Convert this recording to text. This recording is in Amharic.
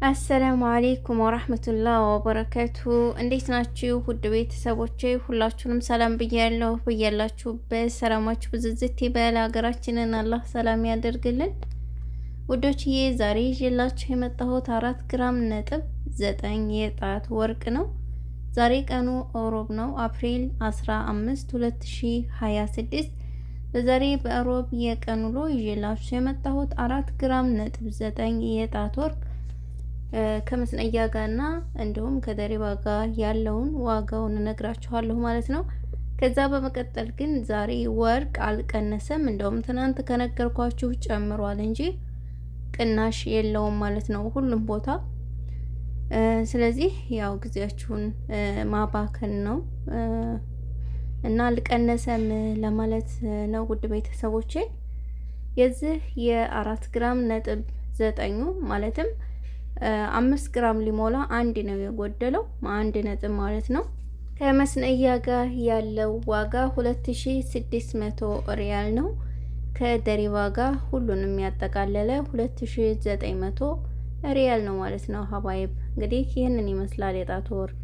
አሰላሙ አሌይኩም ወራህመቱላህ ወበረካቱ። እንዴት ናችሁ ውድ ቤተሰቦቼ? ሁላችሁንም ሰላም ብያለሁ። ብያላችሁበት ሰላማችሁ ብዝዝት ይበል። ሀገራችንን አላህ ሰላም ያደርግልን። ውዶችዬ ዛሬ ይዤላችሁ የመጣሁት 4 ግራም ነጥብ 9 የጣት ወርቅ ነው። ዛሬ ቀኑ ሮብ ነው፣ አፕሪል 15 2026። በዛሬ በሮብ የቀን ውሎ ይዤላችሁ የመጣሁት 4 ግራም ነጥብ 9 የጣት ወርቅ ከመስነያ ጋርና እንዲሁም ከደሪባ ጋር ያለውን ዋጋውን እነግራችኋለሁ ማለት ነው። ከዛ በመቀጠል ግን ዛሬ ወርቅ አልቀነሰም፣ እንደውም ትናንት ከነገርኳችሁ ጨምሯል እንጂ ቅናሽ የለውም ማለት ነው ሁሉም ቦታ። ስለዚህ ያው ጊዜያችሁን ማባከን ነው እና አልቀነሰም ለማለት ነው ውድ ቤተሰቦቼ። የዚህ የ4 ግራም ነጥብ 9 ማለትም 5 ግራም ሊሞላ አንድ ነው የጎደለው፣ 1 ነጥብ ማለት ነው። ከመስነያ ጋር ያለው ዋጋ 2600 ሪያል ነው። ከደሪባ ጋር ሁሉንም ያጠቃለለ 2900 ሪያል ነው ማለት ነው። ሀባይብ እንግዲህ ይህንን ይመስላል የጣቱ ወርቅ።